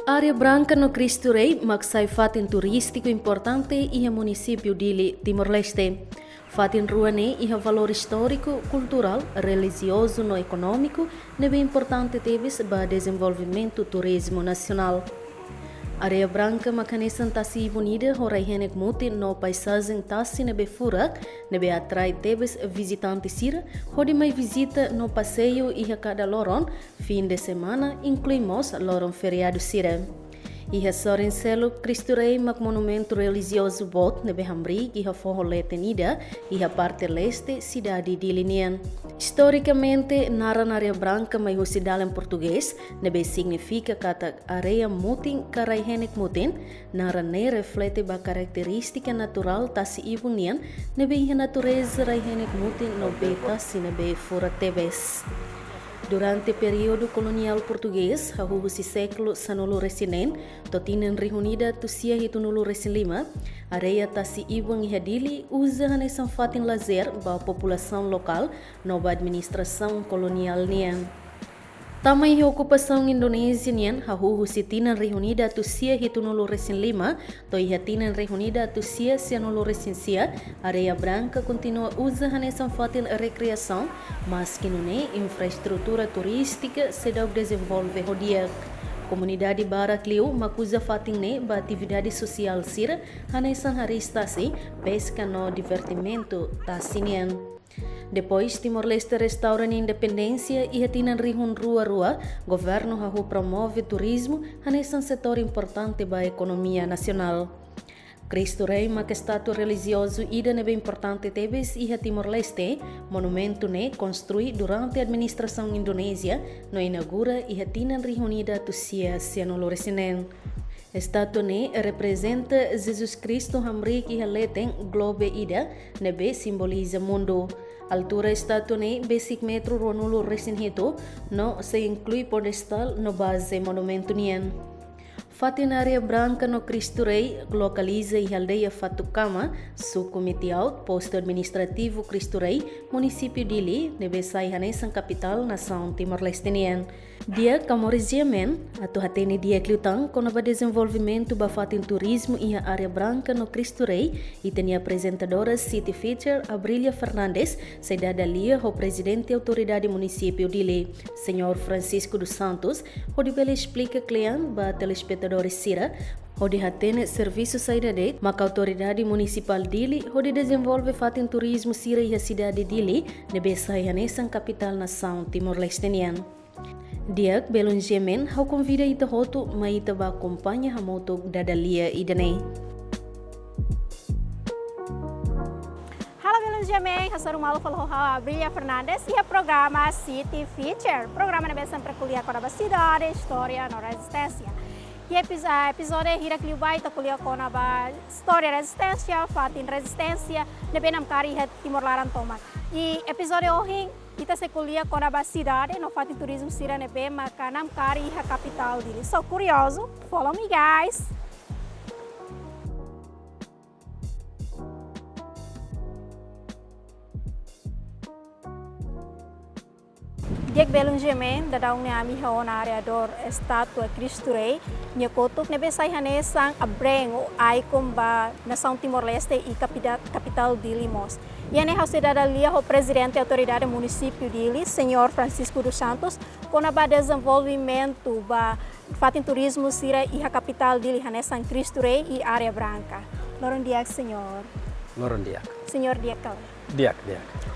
Área Branca no Cristo Rei, maksai fatin turístico importante e município de Timor-Leste. Fatin ruane e valor histórico, cultural, religioso e econômico, nebe importante teves para desenvolvimento turismo nacional. Área Branca macanesan tasi bonita horaihenek muti no paisagem tasi nebe furak, nebe atrai tebes visitantes sira, hodi mai visita no passeio e a cada loron, fim de semana, incluímos loron feriado sira. E a Sorencelo Cristo Rei mak monumento religioso bot nebe Hamri e a forrolete nida e a parte leste cidade de Linian. Historicamente, nara na Área Branca mai husidal em português, nebe significa kata area mutin karaihenek mutin, nara ne reflete ba característica natural tasi ibunian, nebe a natureza raihenek mutin no beta si nebe fora tebes. Durante o período colonial português, a si século sanolo resinen, totinen reunida tusia hitunulu resin lima, areia tasi ibang ihadili usa hanesan fatin lazer ba população local nova administração colonial nian. Tamai ocupação Indonésia nian, si tinan reunida tusia hitunulu resin lima, to iha tinan reunida tusia sianulu resin sia, Área Branca continua usa hanesan fatin recreação, mas que não é infraestrutura turística se deve desenvolver rodia. Comunidade Barakliu makuza fatin ne ba atividade social sira, hanesan haristasi, pesca no divertimento tasinian. Depois, Timor-Leste restaura a independência e retinan rihun rua-rua, governo hahu promove turismo, hanesan setor importante para a economia nacional. Cristo Rei, mak estátua religioso ida nebe importante tebes e a Timor-Leste, monumento ne construí durante a administração indonésia, no inaugura e retinan rihunida tusia sianolo resinen. Estátua ne representa Jesus Cristo Hamrik e haleten globe ida, nebe simboliza mundo. Altura estátua ne basic metro ronulo resin hito, no se inclui pedestal no base monumento nian. Fatin Área Branca no Cristo Rei localiza e aldeia Fatukama, suco Mitiaut, posto administrativo Cristo Rei, município de Li, nebe sai hanesan capital nação Timor-Leste nian. Dia Camoresiamen, atau hatene dia Cliutang, com o desenvolvimento ba fatin turismo e a Área Branca no Cristo Rei, e tem apresentadora City Feature Abrilia Fernandes, cidadã lia o presidente da autoridade município de Li, Senhor Francisco dos Santos, onde ele explica cliente ba telespectadores sira, onde hatene serviço saída de, mas a autoridade municipal dele, onde desenvolve fatin turismo sira e a cidade dele, nebe sai hanesan capital nação Timor-Leste nian. Diak belum jemen, hau convida ita hotu ma ita ba acompanha a moto dadalia idanei. Halo belum jemen, hasaru malu falou Abrilia Fernandes e o programa City Feature, programa na besan perkuliah kota cidade, história na resistência. E episódio hira que vai ta kuliah kona ba história resistência, fatin resistência, nebenam kari het Timor Laran tomat. E episódio hoje kita se kuliah kona ba cidade, no fatin turismo sira nebe makanam kari a capital dele. So curioso, follow me guys. Diak belum jemen, dadau ne ami haon area dor estátua Cristo Rei, nya kotuk nebe sai hanesang abreng o icon ba nação Timor-Leste e capital de Limos. E ane hau cidadã lia o presidente da autoridade município dele, Senhor Francisco dos Santos, com ba desenvolvimento ba fatin turismo sira e a capital dele hanesang Cristo Rei e Área Branca. Loron diak, senhor. Loron diak. Senhor diak kau. Diak.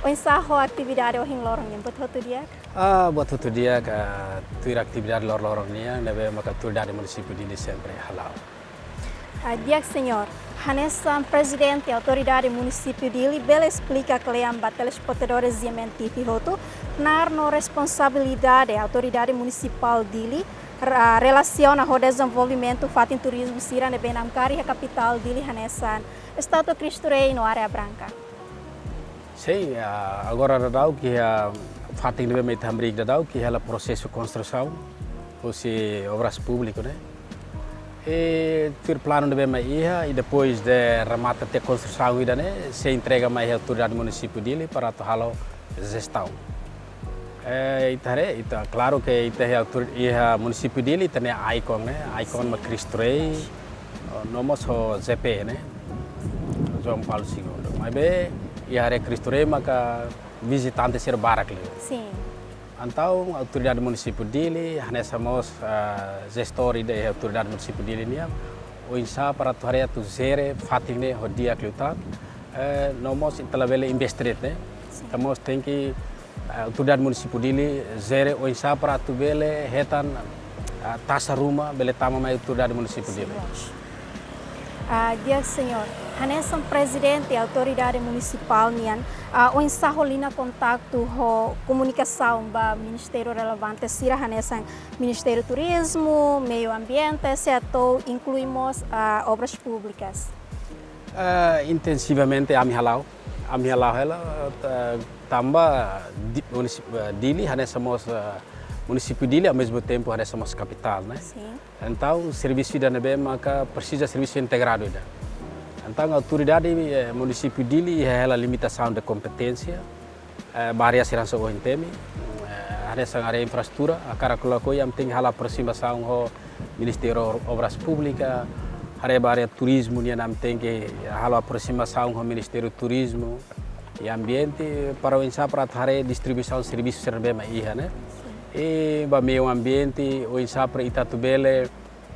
O ensaho atividade o hing lorong yang betul tu diak. Buat itu dia ke tuir aktivitas lorong-lorongnya, nebe maka tuir dari município de sempre halal. Diak senhor, hanesan presidente da autoridade município dele, bela explica que leam ba telespectadores e mentifi hotu, nar no responsabilidade da autoridade municipal dele, relaciona o desenvolvimento fatin turismo sira nebe namkari a capital dele hanesan estátua Cristo Rei no Área Branca. Sim, agora dadau que fatin nebe mai tambrik dadau que ela processo de construção, ou se obras públicas, né? E ter plano nebe mai e depois de remata de construção ida né, se entrega mai a autoridade município dele para to halo gestão. Ita claro que ita é município dele tem a icon, né? Icon ma Cristo Rei, nomos o ZP, né? João Paulo II. Mas bem, é Cristo Rei maka visitante ser barak ali. Sim. Então, a autoridade município dele, nessa mos gestor da autoridade município dele nia, o insa para tuare tu zere fatine o dia klutan, nomos italabele investir, né? Então, tem que autoridade municipal dele zere o insa para tu bele hetan taxa rumah bele tama mai autoridade municipal dele. Dia senhor, hanesan presidente autoridade municipal nian o insa holina kontaktu ho komunikação ba ministério relevante sira hanesan ministério turismo, meio ambiente, setor incluímos obras públicas. Intensivamente amhalau ela tambah Dili somos município Dili ao mesmo tempo somos capital, né? Sim. Então serviço da nebe maka precisa serviço integrado da. Então a autoridade município Dili ela limitação de competência, barriera segurança o intemi, área infraestrutura, a cara colocou yang tem hala aproximação ao Ministério Obras Públicas, área turismo nia nam tem que hala aproximação ao Ministério Turismo e ambiente para o insa para a distribuição de serviços serbema iha, né? E ba meio ambiente o insa para itatubele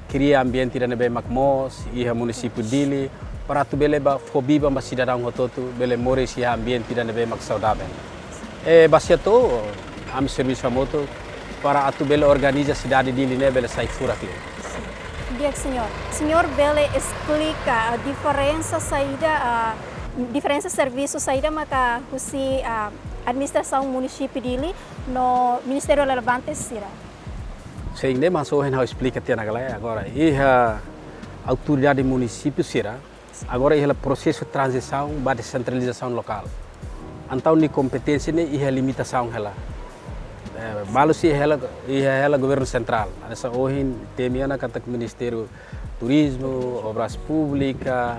cria ambiente da nebe makmos iha município Dili para tubele ba fobi ba cidadão hototo bele moris iha ambiente da nebe mak saudável. E basiato am serviço moto para atubele organiza cidade Dili ne bele sai fura aqui. Dia senhor bele explica a diferença saída diferença serviço saída maka husi administração município Dili no ministério relevante sira. Sim, nem mas hoje não explica até na galera agora. E a autoridade município sira agora é o processo de transição para descentralização local. Então ni competência nem é limitação ela. Balu sih ela governo central. Essa hoje tem na kata Ministério Turismo, Obras Públicas,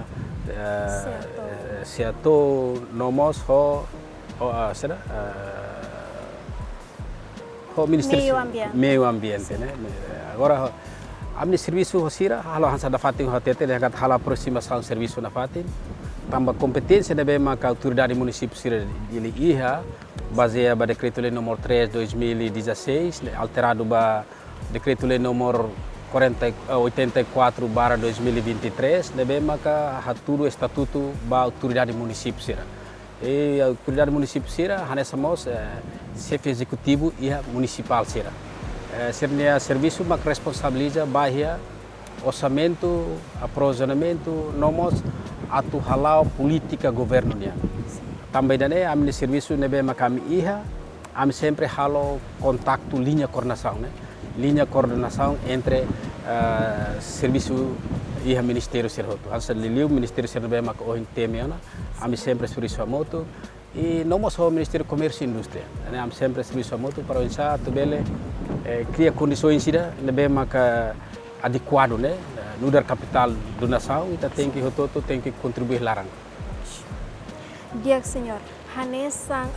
setor nomos o Ministério Meio Ambiente, né? Agora a serviço sira halo hansa da fatin hotete le kat hala aproximação serviço na fatin tambah competência da bema ka autoridade município sira ele iha baseado ba decreto lei número 3 2016 alterado ba decreto lei número 84 2023 da bema ka haturu estatuto ba autoridade município sira. E a autoridade município sira hanesamos chefe executivo e municipal sira. Sernia serviço mak responsabiliza bahia orçamento, aprovisionamento, nomos atu halau política governo nia. Também dane amne serviço nebe makami iha am sempre halo contato linha coordenação, né? Linha coordenação entre serviço iha ministério serhoto. Ansa liliu ministério serbe mak ohin temiana am sempre serviço moto e não só o Ministério do Comércio e Indústria, né? Am sempre serviço moto para o insa tubele cria condições sida nebe mak adequado, né? No dar capital do nação e tem que hototo tem que contribuir larang. Dia senhor, hanesan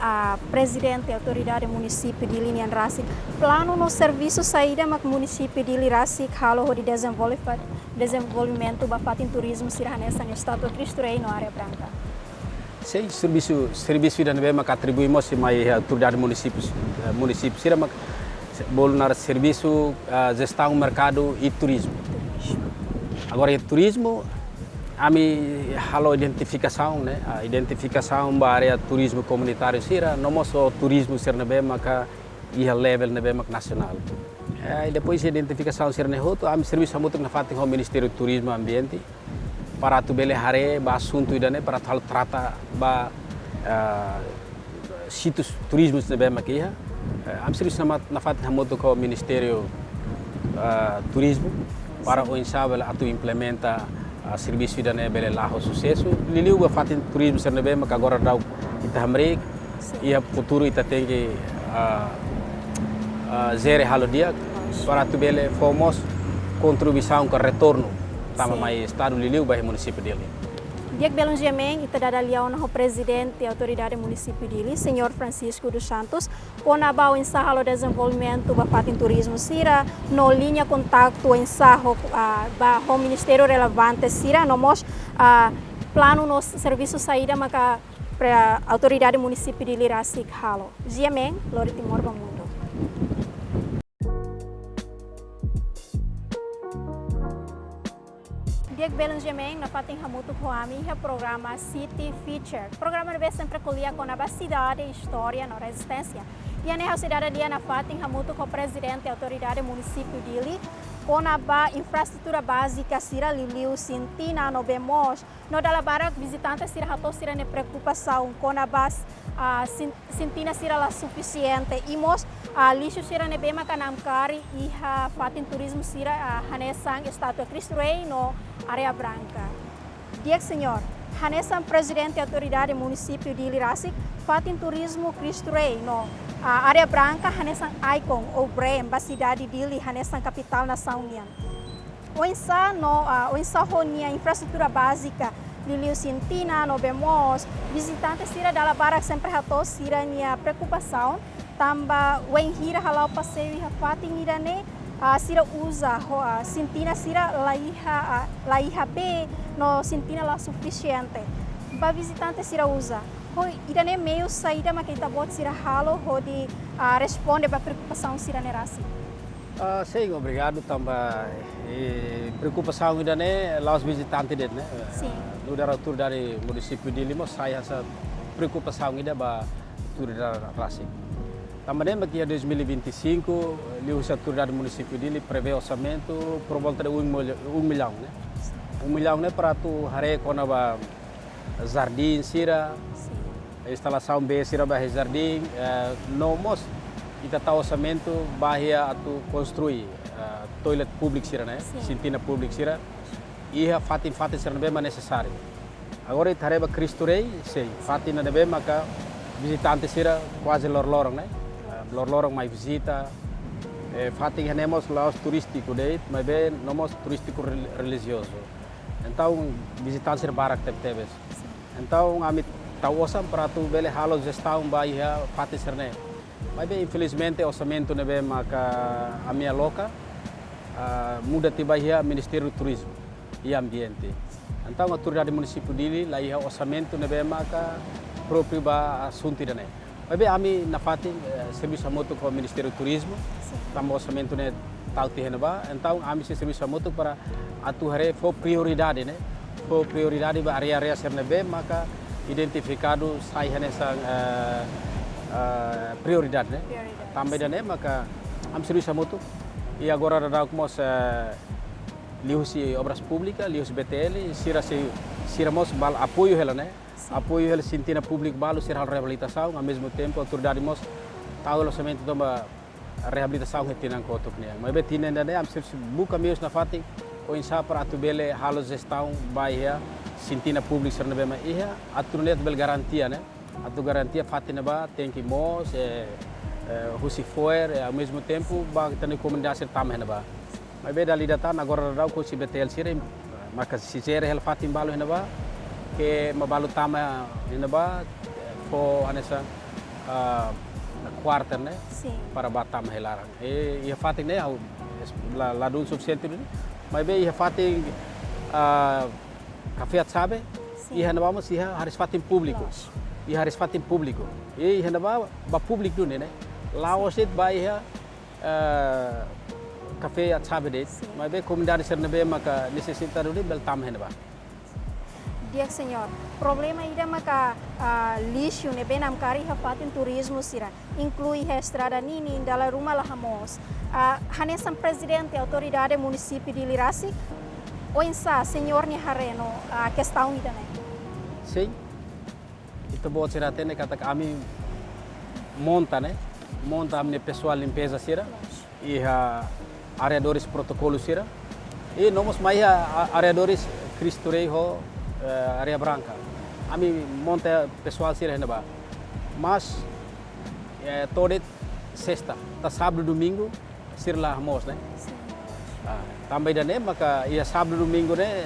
presidente autoridade município de Linian Rasik plano no serviço saída mak município de Rasik halo de desenvolvimento bafatin turismo sira hanesan estado Cristo Rei no área branca. Sim, serviço da nebe mak atribuímos mai autoridade município sira mak bolnar serviço gestão mercado e turismo. Agora o turismo ami halo identificação, né? A identificação da área turismo comunitário sira, não só turismo ser nebe maka ia level nebe mak nacional. E depois a identificação ser ne hoto ami serviço muito na fatin ho Ministério do Turismo e Ambiente para tu bele hare ba assunto idane para tal trata ba sítios turismo nebe mak ia. Am serviço na fatin muito com o Ministério Turismo para o insabel atu implementa serviço da nebele lá o sucesso liliu ba fatin turismo ser nebe mak agora dau ita hamrek e a futuro ita tem que zere halo dia para tu bele fomos contribuição com retorno tama mai estado liliu ba município dele. Dia belum jameng ita dada liau na ho presidente autoridade município dili, senhor Francisco dos Santos, pona ba o ensaio desenvolvimento ba fatin turismo sira, no linha contato ensaio ba ho ministério relevante sira, nomos plano no serviço saída maka para autoridade município dili rasik halo. Jameng, Lori Timor Bamundo. Dia belum jameng na pating hamutu koami ha programa City Feature. Programa na sempre kuliah com a cidade, história, na resistência. E a cidade dia na pating hamutu com o presidente da autoridade município dili, com a infraestrutura básica sira liliu sintina no bemos, no dala barak visitantes sira hato sira ne preocupação com a sintina sira la suficiente. Imos lixo sira ne bema kanamkari e ha pating turismo sira hanesang estátua Cristo Rei no Área Branca. Dia senhor, hanesan presidente da autoridade município de Lirasik, fatin turismo Cristo Rei no Área Branca, hanesan icon ou brand ba cidade dili, hanesan capital nação nian. O insa honia infraestrutura básica liliu sintina no bemos, visitantes sira dala barak sempre hato sira nia preocupação, tamba wen hira halau passeio e fatin irane sira usa sintina sira laiha B no sintina la suficiente ba visitante sira usa ho irane meio saída makita bot sira halo ho di responde ba preocupação sira nerasi. Sim, obrigado tamba preocupação irane laos visitante det né. Sim. No diretor dari município de Lima saya essa preocupação ida ba tur rasi. Também aqui em 2025, a autoridade município dele prevê orçamento por volta de 1 milhão, né? 1 milhão né para tu hare com a jardim sira, instalação B sira bahia jardim, nomos kita tahu orçamento bahia tu construir toilet público sira, né? Sintina público sira, e a fatin sira bem necessário. Agora itu hare ba Cristo Rei, sei, fatin na bem maka visitante sira quase lorong, né? Lorong mai visita, fating hanemos laos turístico deit, mas bem nomos turístico religioso. Então visitantes barak tebes. Então amit tawosan para tu bele halo gestão bahia fating serne. Mas bem infelizmente orçamento nebe maka a minha loca muda ti bahia Ministério do Turismo e Ambiente. Então a autoridade município dili lá ia orçamento nebe maka próprio ba assunto dane. Mas bem, kami na fatin serviço moto com o Ministério do Turismo, também orçamento né tal tihenaba, então kami serviço moto para atuar for prioridade né, for prioridade ba area sernebe maka identificado sai hanesan prioridade né, também né maka kami serviço moto e agora ada como liusi obras públicas, liusi BTL, sira mos bal apoio ela né. Apoio ele sintina público balu ser reabilitação, ao mesmo tempo a autoridade mos tahu orçamento do reabilitação que tinang kotok niya. Mas betina ainda né, am ser buka meus na fating o insa para atubele halo gestão baia sintina público ser nebe ia atunet bel garantia né. Atu garantia fatina ba tem que mos husi foer ao mesmo tempo ba tani comunidade ser tam ba. Mas be dali data agora rau ko si betel sire maka si sere hel fatim balu ba que mabalu tama ba po anessa quarter né para batam helarang e fating né la dun suficiente mas bem ia fating café sabe e hanaba mas ia harus fating público e harus fating público e hanaba ba público né laos it ba ia café sabe det mas bem comunidade sernabe maka necessita do bel tam hanaba. Dia senhor, problema ida maka lixo ne benam kari hafatin turismo sira, inclui a estrada nini dala rumah lahamos. Hanesan presidente autoridade município de Lirasik, o insa senhor ni hareno questão ida né? Sim, itu buat sira tene kata kami monta né, monta amne pessoal limpeza sira, e areadores protocolo sira, e nomos mai areadores Cristo Rei ho Área Branca. Ami monta pessoal sira henaba. Mas todo sexta, tá sábado domingo sir lá mos né. Também da né maka ia sábado domingo né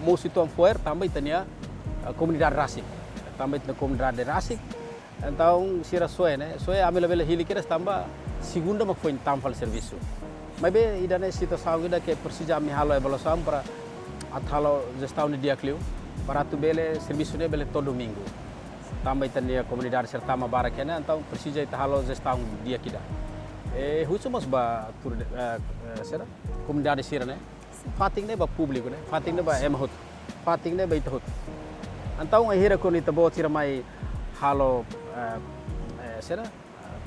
mau situang fuer também tania comunidade rasik, também tania comunidade rasik, então sira soe né, soe amela bela hili kira tambah segunda mak foi tampal serviço, mas be idane situação ida que precisa me halo evolução para athalo gestão de dia clio, para tu bele serviço ne bele todo domingo, também tania comunidade serta ma barak né, então precisa ita halo gestão dia kita. Husu mas ba tur será comunidade sira né, fating ne ba público né, fating ne ba emhut, fating ne ba itahut. Então ahira kon ita bot sira mai halo será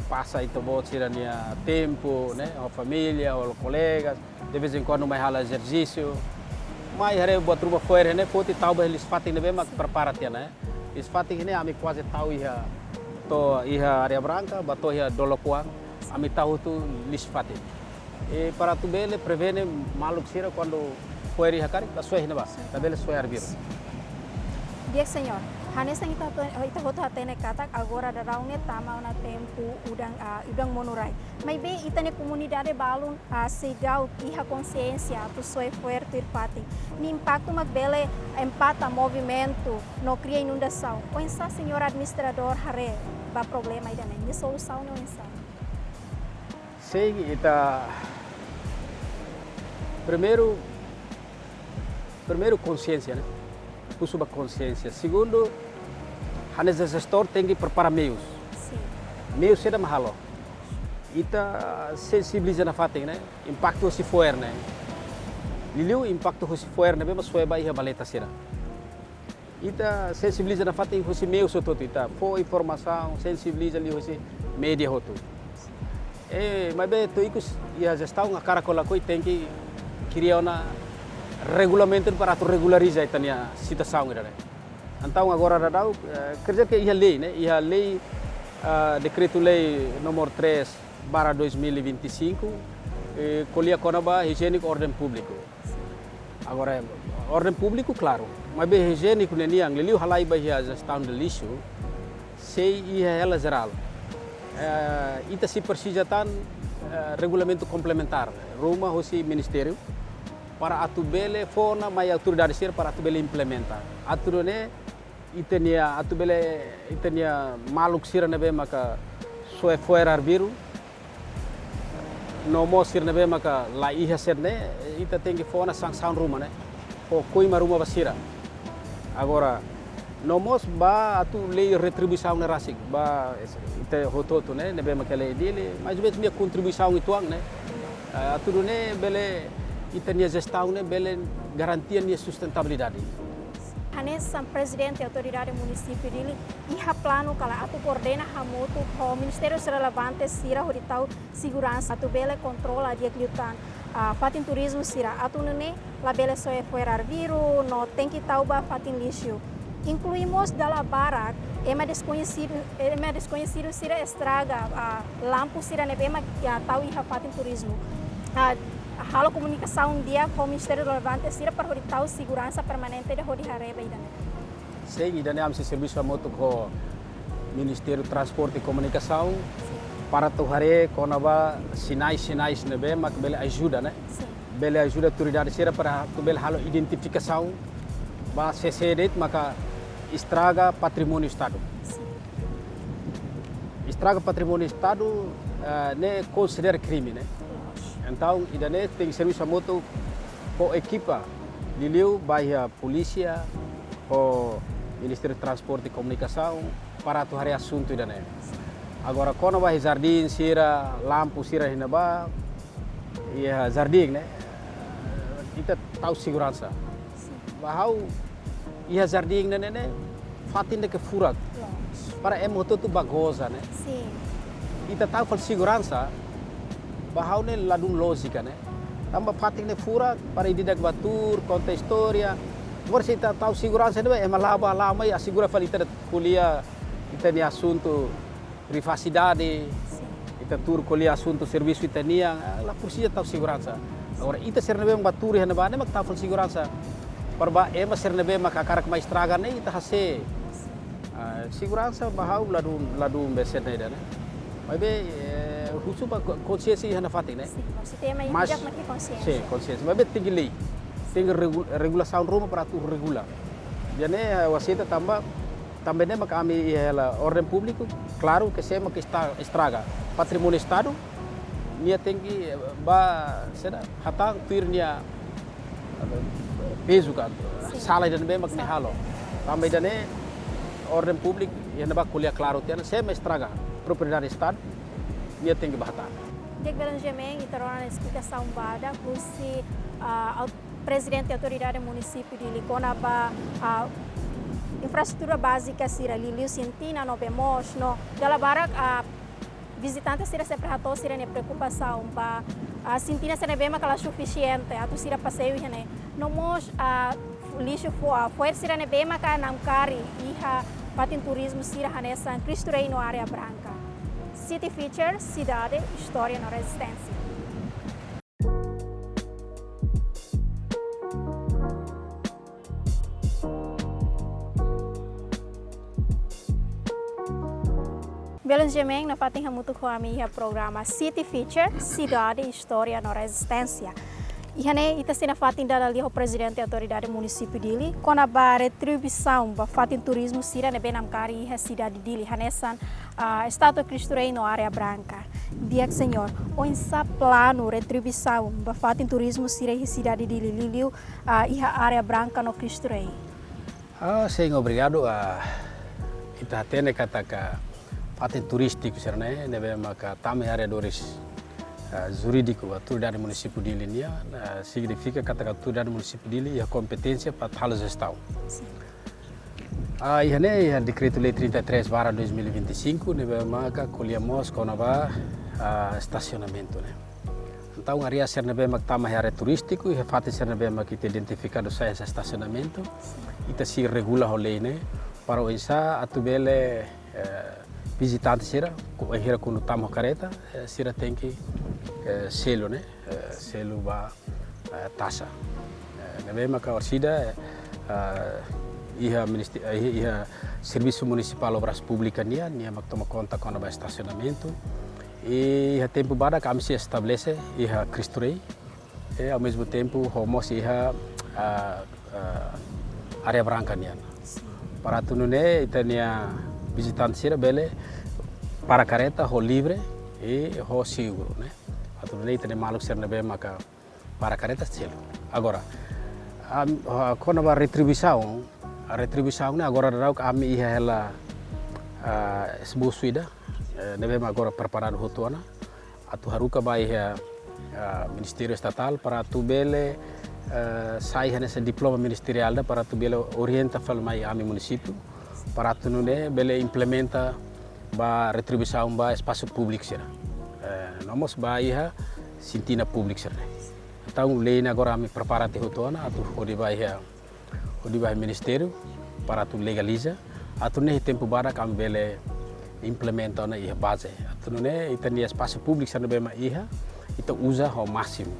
passa ita bot sira nia tempo né, a família, os colegas, de vez em quando mai hala exercício. Mai hare buat rumah fora né, foti tau ba eles fating ne be mak prepara tia né. Is fating ne ami quase tau iha to iha area branca, ba to iha dolokuang. Ami tahu tu lis fatin. Para tu bele prevene maluk sira quando fueri hakari ta sueh ne ba. Ta bele sueh arbir. Dia senhor, hanes ang ita hoto hatene katak agora da raune tama na tempo udang monurai. May be ita ne comunidade balun segau iha consciência tu sueh fuerte irpati. Ni impacto magbele empata movimento no cria inundação. O ensa senhor administrador hare ba problema ida ne ni solução no ensa. Sei ita primeiro consciência né, pusuba consciência. Segundo, hanes gestor tem que preparar meios. Meios será mahalo. Ita sensibiliza na fating né, impacto si fuer né. Liliu impacto si fuer né, mas foi ba iha baleta será. Ita sensibiliza na fating si meios otot ita, fo informação sensibiliza li si media hotu. Mas bem, tu ikut ia gestão a cara cola coi tem que criar uma regulamento para tu regularizar itania situação ida né. Então agora radau kerja que ia lei né, ia lei decreto lei nomor 3/2025 colhia conaba higiênico ordem público. Agora ordem público claro, mas bem higiênico nem yang leliu halai bahia gestão de lixo sei ia ela geral. Ita si persijatan regulamento complementar rumah hosi ministério para atubele fona mai autoridade ser para atubele implementar aturone itenia atubele itenia maluk sira nebe maka soe fuera arbiru no mo sira nebe maka la iha serne ita tengi fona sang rumah né o coima rumah basira agora nomos ba atu lei retribuição na rasik ba ite hototo né nebe makele dele mais ou menos minha contribuição ituang né atu ne bele itania gestão né bele garantia nia sustentabilidade. Hanes sang presidente autoridade município dele iha plano kala atu coordena hamoto ho ministério relevante sira horitau segurança atu bele controla dia kliutan fatin turismo sira atu ne la bele soe fuera arviru no tem que tauba fatin lixo. Incluímos da barak, é desconhecido sira estraga lampu sira nebema ya tau iha fatin turismo. Halo comunicação dia com o Ministério relevante sira para horitau segurança permanente de hori hareba idane. Sei idane am serviço a moto com Ministério Transporte e Comunicação para tu hare konaba sinais nebema que bele ajuda né. Bele ajuda autoridade sira para tu bele halo identificação ba CCD maka estraga patrimônio Estado. Estraga patrimônio Estado ne considera crime, né? Então, idane tem serviço a moto com equipa liliu baia polícia o Ministério de Transporte e Comunicação para tu hari assunto idane. Agora quando vai jardim sira lampu sira hinaba ia jardim, né? Kita tahu segurança. Bahau ia jardim né fatin de que furat para moto tu bagosa né. Sim. Kita tahu fal segurança bahau ne ladun lógica né. Tambah fatin de furat para ididak batur conta história. Agora se kita tahu segurança né lama e assegura fal ita kuliah ita ni assunto privacidade. Ita tur kuliah assunto serviço itania la precisa tahu segurança. Agora ita ser nebe batur hana ba ne mak tahu fal segurança. Parba ema ser nebe makakarak mais estraga né ita hase segurança bahau ladum beset né né. Mas be husuba consciência hana fatin né. Sim, sistema yang bijak maki consciência. Sim, consciência. Mas be tinggi lei. tem regulação rumah para tu regular. Jadi wasita também nem kami ela ordem público, claro que sempre que está estraga patrimônio estado, nia tem que seda hatang tuirnya peso kan, salah dan bem mak halo. Também dane ordem público yang ba kuliah claro tiana sempre estraga propriedade estado, nia tem que batar. Dek Belanjameng itaronan explicação bada se presidente da autoridade do município de Licona ba infraestrutura básica sira liliu sentina no bemos no dela barak visitantes sira sempre rato sira ne preocupação ba sentina sira bem aquela suficiente atu sira passeio ne no mos lixo foi sira ne bem ka namkari iha patin turismo sira hanessa Cristo Rei no área branca. City Feature, cidade, história na resistência. Belanjameng na pating hamutu ko ami programa City Feature, cidade, história na resistência. Ihane ita sina fatin dalali ho presidente da autoridade município dili kona ba retribuição ba fatin turismo sira ne benam kari ha cidade dili hanesan Estado Cristo Rei no área branca. Biak senhor, o insa plano retribuição ba fatin turismo sira ha cidade dili liliu iha área branca no Cristo Rei. Sim, obrigado ita tene kataka fatin turístico sira ne nebe maka tame área dores jurídico, a autoridade município de Linha significa que a autoridade município de Linha a competência para tal gestão. E aí, o decreto-lei 33/2025, neve maka colhemos com estacionamento, né? Então, a área ser neve mak tama área turístico e fato ser neve mak kita identificado sai estacionamento, ita se regula a lei, né? Para o insa atubele visitante sira, hira quando tamo careta, sira tem que selo, né? Selo ba taxa. Neve maka orsida iha serviço municipal obras públicas nia mak toma conta com o estacionamento e iha tempo bada kami se estabelece iha Cristo Rei e ao mesmo tempo homos iha área branca nia. Para tunune itania visitante sira bele para careta ho livre e ho seguro, né? Tunune itania maluk ser nebe maka para careta selo. Agora quando a retribuição né agora darau kami iha ela sebuah suida nebe agora preparado hotuana atu haruka ba iha Ministério Estatal para tu bele sai nessa diploma ministerial da para tu bele orienta falmai ami município para tu nune bele implementa ba retribuição ba espaço público sira nomos ba iha sintina público sira então lei agora ami preparate hotuana atu odi ba iha o Ministério para tu legaliza, atu ne tempo bara kami bele implementa na iha base, atu ne itania espaço público sana bema iha, itu usa ao máximo.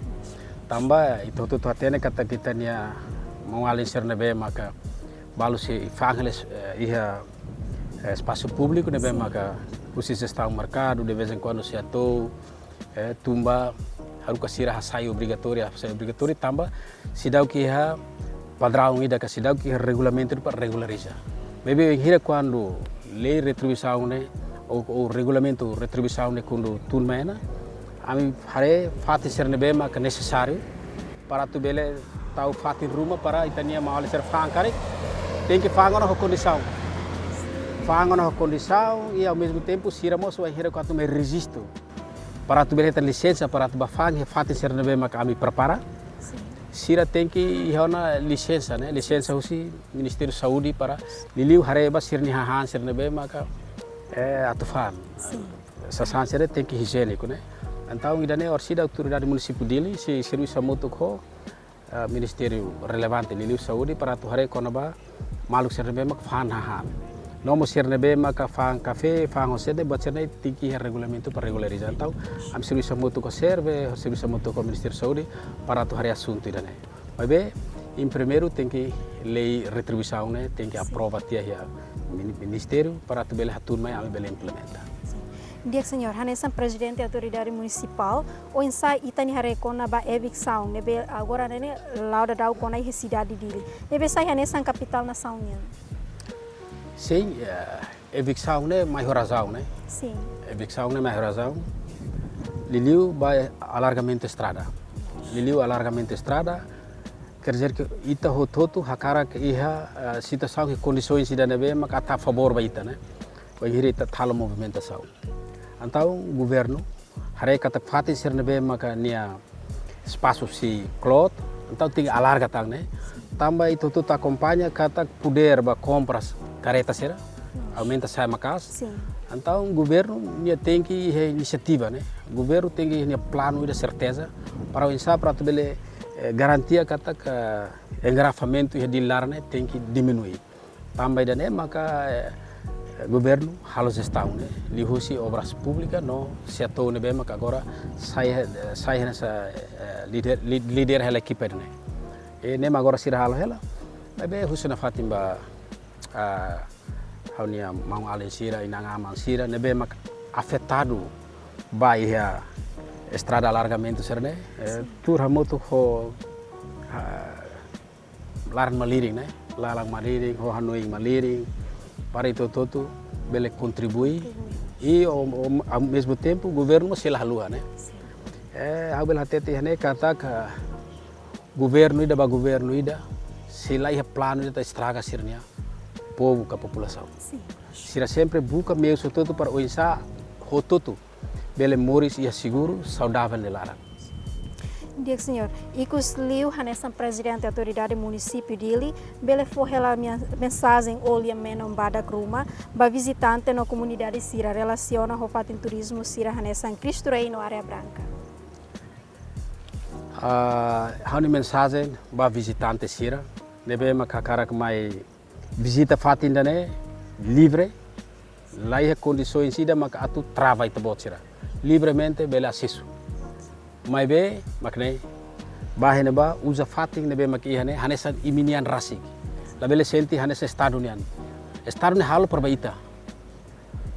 Tambah itu tu atene kata kita nia mengalih sana bema ka balu se fangles iha espaço público ne bema ka usis está o mercado de vez em quando se atou tumba harus kasira hasai obrigatória tambah sidau que iha padrão ida kasidau que regulamento para regularizar. Bebe hira quando lei retribuição né ou regulamento retribuição né quando turmena, ami hare fati ser nebe mak necessário para tu bele tau fati rumah para itania mau ser fangkari, tem que fangar na condição e ao mesmo tempo siramos o hira quando me registro para tu bele ter licença para tu bafang fati ser nebe mak ami prepara. Sira tem que ir na licença, né? Licença usi Ministério Saúde para liliu hareba sirni hahan sirne be maka atufan. Sasan sira tem que higiênico, né? Então idane orsida autoridade município dele se serviço moto ko Ministério relevante liliu Saúde para tu hare konaba maluk sirne be maka fan hahan. Nomo sirne be maka fan café fan hosede buat sirne tinggi regulamento para regularizar. Então am serviço moto ko serve serviço moto ko Ministério Saúde para tu hari assunto idane. Mas em primeiro tem que lei retribuição né tem que aprova tia ya Ministério para tu bele hatun mai am bele implementa. Dia senhor, hanesan presidente autoridade municipal, o insai itani harekona ba evicção, nebe agora nene lauda dau kona i cidade dele. Nebe sai hanesan capital nacional. Sim, evicção né mais razão né. Sim. Evicção né mais razão. Liliu vai alargamento estrada. Liliu alargamento estrada. Quer dizer que ita hototo hakara que iha situação que condições ida nebe mak ata favor ba ita né. Vai hirita thala movimentação. Então o governo harei kata fati ser nebe maka nia espaço si clot, então tem alarga tang né. Tambah itu tuh acompanha kata poder ba compras careta sera, aumenta sai makas. Sim. Então o governo tem que iniciativa né. O governo tem que plano e certeza para o insá para também garantia kata que engarrafamento e de lar né tem que diminuir. Tambah dan maka governo halos estão né. Lihusi obras públicas no setor né maka agora sai nessa líder hela equipe né. E nem agora sira halo hela, mas bem husna fatimba haunia mau alin sira inanga mang sira nebe mak afetado by estrada alargamento serne tur hamoto ho laran maliring né lalang maliring ho hanoi maliring para itu tutu bele contribui e ao mesmo tempo o governo se lalua né habel hatete né kata ka governo ida sila ia plano ida estraga sirnya povo com a população. Será sempre busca meios todo para o insá rototo, bele moris e seguro, saudável nelara. Dia senhor, ikus liu hanesan presidente autoridade município dele, bele foi a mensagem olha menos bada gruma, ba visitante no comunidade sira relaciona com fatin turismo sira hanesan Cristo Rei no área branca. Há mensagem ba visitante sira, nebe makakara mai visita fatin dane livre, lá é condições ida mak atu trava ita botira, livremente bela acesso. Mas be makne bahene ba usa fatin nebe mak ihane hanesan iminian rasik. La bela senti hanesan estado nian. Estado ne halo por baita.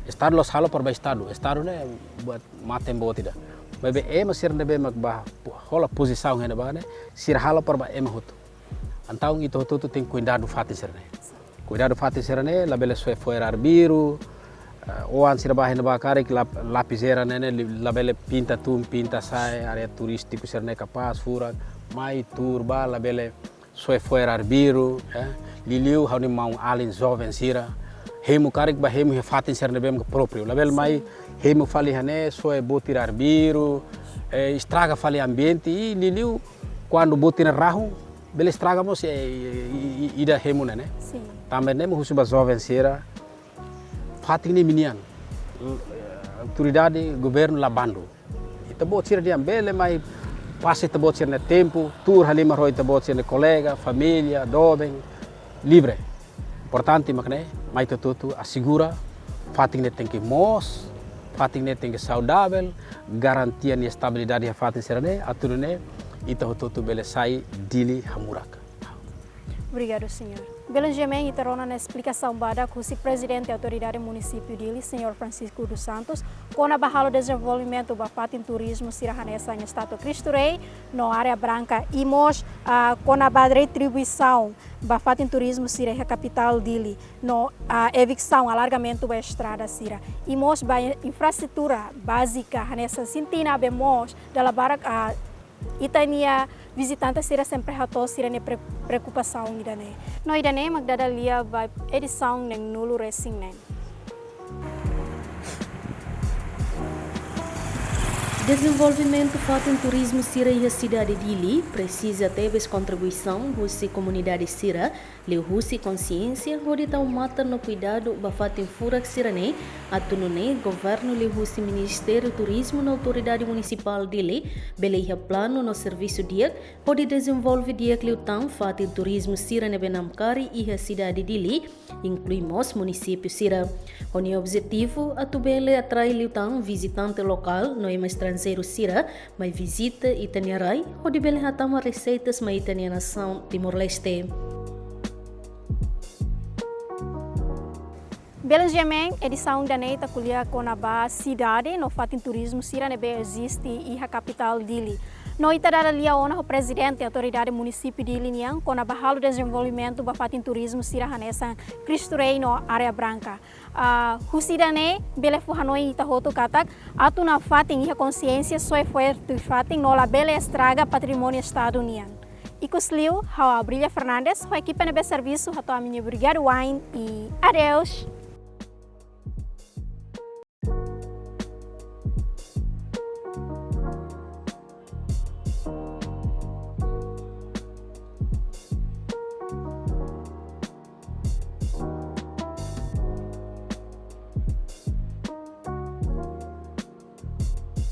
Estado los halo por ba estado. Estado ne buat matem botida. Mas be masir nebe mak ba hola posição hene ba ne sir halo por ba hoto. Então itu tem cuidado fatin serne. Cuidado fati serane labele sue fuerar biru oan sirbahin bakari lapisera nene labele pinta pinta sai area turístico serne capaz fura mai turba labele sue fuerar biru liliu hauni mau alin jovem sira hemu karik ba hemu fatin serne bem próprio labele mai hemu fali hane sue botirar biru estraga fali ambiente e liliu quando botina rahu bele estraga mos ida hemu nene. Também nem o suba jovem sera, fating ni minian, autoridade governo labando. Itu bot sera diam bele mai passe itu bot sera tempo, tur halima roi itu bot sera colega, família, jovem, livre. Importante makne, mai tutu assegura, fating ni tem que mos, fating ni tem que saudável, garantia ni estabilidade a fating sera ne, aturune, itu tutu bele sai dili hamuraka. Obrigado, senhor. Belangemen interrona na explicação bada com o presidente da autoridade município dele, senhor Francisco dos Santos, com a barra desenvolvimento do fatin turismo sirahanesa em estado Cristo Rei, no área branca, e mos com a retribuição do fatin turismo sira a capital dele, no evicção, alargamento da estrada sira, e mos ba infraestrutura básica nessa sintina bemos da barra itania visitante sira sempre hato sira ne preocupação idane. No idane magdadalia by edição neng nulu racing neng. Desenvolvimento fatin turismo sira e a cidade Dili precisa ter contribuição da comunidade sira, leuhusi consciência, onde tal mata no cuidado ba fatin furak sirane, atunune governo leuhusi Ministério Turismo na autoridade municipal Dili, beleia plano no serviço diak, onde desenvolve diak leutang fatin turismo sira ne benamkari e a cidade Dili, incluímos município sira. O objetivo atubele atrai leutang visitante local no estrangeiro sira, mas visita Itaniarai, onde bele hatama receitas ma Itania nação Timor-Leste. Belém, edição da Neita Culia com a cidade, no fato turismo, Sira Nebe existe e a capital dele. No Itadara Liaona, o presidente da autoridade município de Linian, com a barralo desenvolvimento do fato turismo, Sira Hanessa, Cristo Rei no área branca. O cidadão, Belefu Hanoi Itahoto Katak, atu na fatin e a consciência só é forte fatin no la bela estraga patrimônio estadunidense. Ikusliu, Brilha Fernandes, a equipe de serviço, a minha obrigado wine e adeus.